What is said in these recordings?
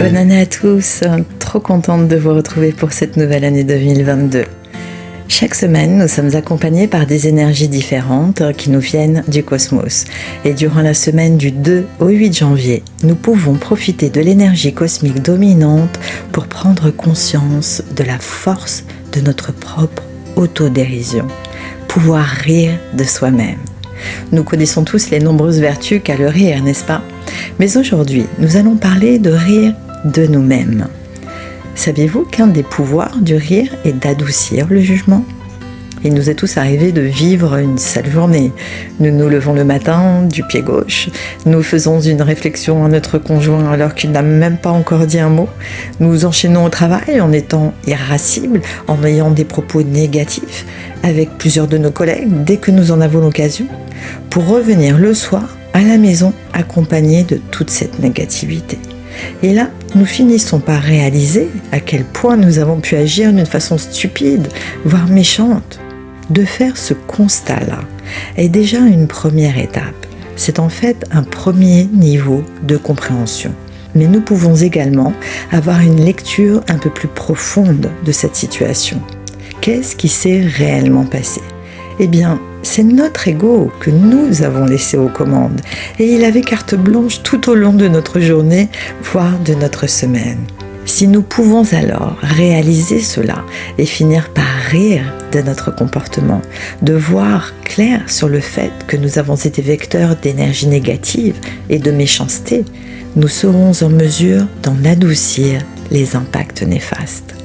Bonne année à tous, trop contente de vous retrouver pour cette nouvelle année 2022. Chaque semaine, nous sommes accompagnés par des énergies différentes qui nous viennent du cosmos. Et durant la semaine du 2 au 8 janvier, nous pouvons profiter de l'énergie cosmique dominante pour prendre conscience de la force de notre propre autodérision. Pouvoir rire de soi-même. Nous connaissons tous les nombreuses vertus qu'a le rire, n'est-ce pas ? Mais aujourd'hui, nous allons parler de rire de nous-mêmes. Saviez-vous qu'un des pouvoirs du rire est d'adoucir le jugement ? Il nous est tous arrivé de vivre une sale journée. Nous nous levons le matin du pied gauche. Nous faisons une réflexion à notre conjoint alors qu'il n'a même pas encore dit un mot. Nous enchaînons au travail en étant irascibles, en ayant des propos négatifs avec plusieurs de nos collègues dès que nous en avons l'occasion, pour revenir le soir à la maison accompagnés de toute cette négativité. Et là, nous finissons par réaliser à quel point nous avons pu agir d'une façon stupide, voire méchante. De faire ce constat-là est déjà une première étape. C'est en fait un premier niveau de compréhension. Mais nous pouvons également avoir une lecture un peu plus profonde de cette situation. Qu'est-ce qui s'est réellement passé ? Eh bien, c'est notre ego que nous avons laissé aux commandes et il avait carte blanche tout au long de notre journée, voire de notre semaine. Si nous pouvons alors réaliser cela et finir par rire de notre comportement, de voir clair sur le fait que nous avons été vecteurs d'énergie négative et de méchanceté, nous serons en mesure d'en adoucir les impacts néfastes.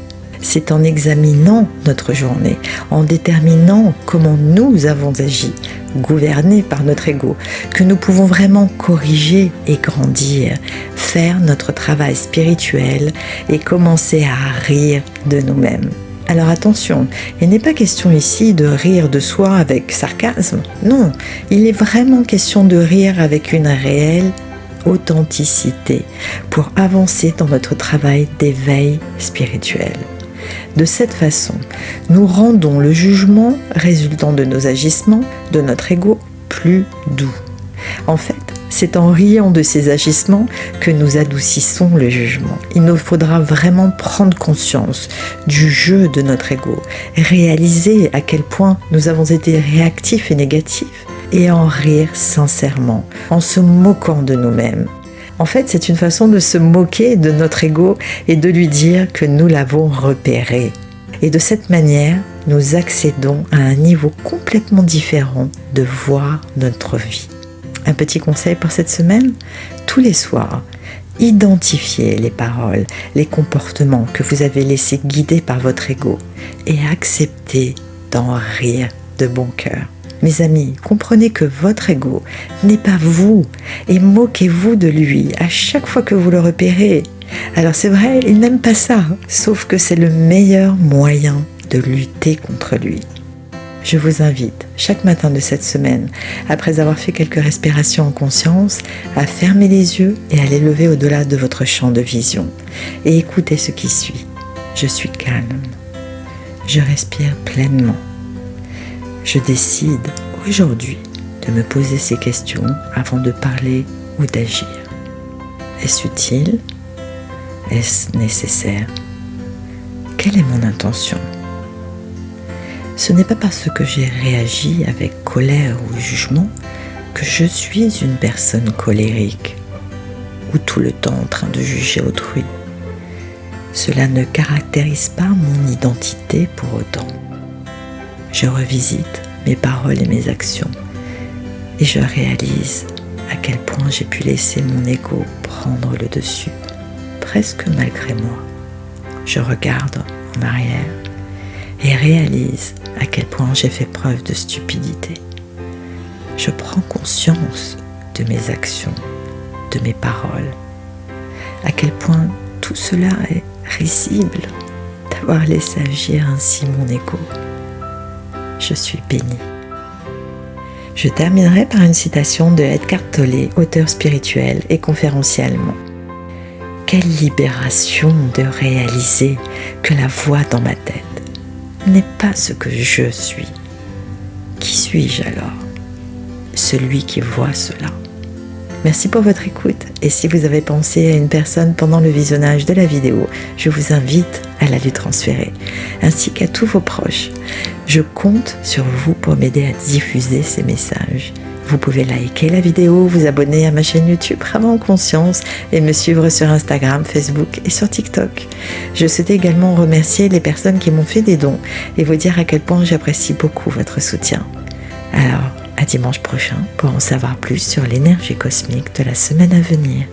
C'est en examinant notre journée, en déterminant comment nous avons agi, gouvernés par notre ego, que nous pouvons vraiment corriger et grandir, faire notre travail spirituel et commencer à rire de nous-mêmes. Alors attention, il n'est pas question ici de rire de soi avec sarcasme, non, il est vraiment question de rire avec une réelle authenticité pour avancer dans notre travail d'éveil spirituel. De cette façon, nous rendons le jugement résultant de nos agissements, de notre ego, plus doux. En fait, c'est en riant de ces agissements que nous adoucissons le jugement. Il nous faudra vraiment prendre conscience du jeu de notre ego, réaliser à quel point nous avons été réactifs et négatifs, et en rire sincèrement, en se moquant de nous-mêmes. En fait, c'est une façon de se moquer de notre ego et de lui dire que nous l'avons repéré. Et de cette manière, nous accédons à un niveau complètement différent de voir notre vie. Un petit conseil pour cette semaine ? Tous les soirs, identifiez les paroles, les comportements que vous avez laissés guider par votre ego et acceptez d'en rire de bon cœur. Mes amis, comprenez que votre ego n'est pas vous et moquez-vous de lui à chaque fois que vous le repérez. Alors c'est vrai, il n'aime pas ça, sauf que c'est le meilleur moyen de lutter contre lui. Je vous invite, chaque matin de cette semaine, après avoir fait quelques respirations en conscience, à fermer les yeux et à les lever au-delà de votre champ de vision. Et écoutez ce qui suit. Je suis calme. Je respire pleinement. Je décide aujourd'hui de me poser ces questions avant de parler ou d'agir. Est-ce utile ? Est-ce nécessaire ? Quelle est mon intention ? Ce n'est pas parce que j'ai réagi avec colère ou jugement que je suis une personne colérique ou tout le temps en train de juger autrui. Cela ne caractérise pas mon identité pour autant. Je revisite mes paroles et mes actions et je réalise à quel point j'ai pu laisser mon ego prendre le dessus, presque malgré moi. Je regarde en arrière et réalise à quel point j'ai fait preuve de stupidité. Je prends conscience de mes actions, de mes paroles, à quel point tout cela est risible d'avoir laissé agir ainsi mon ego. Je suis bénie. Je terminerai par une citation de Eckhart Tolle, auteur spirituel et conférencier allemand. Quelle libération de réaliser que la voix dans ma tête n'est pas ce que je suis. Qui suis-je alors ? Celui qui voit cela. Merci pour votre écoute et si vous avez pensé à une personne pendant le visionnage de la vidéo, je vous invite à la lui transférer, ainsi qu'à tous vos proches. Je compte sur vous pour m'aider à diffuser ces messages. Vous pouvez liker la vidéo, vous abonner à ma chaîne YouTube Femme en Conscience et me suivre sur Instagram, Facebook et sur TikTok. Je souhaite également remercier les personnes qui m'ont fait des dons et vous dire à quel point j'apprécie beaucoup votre soutien. Alors, à dimanche prochain pour en savoir plus sur l'énergie cosmique de la semaine à venir.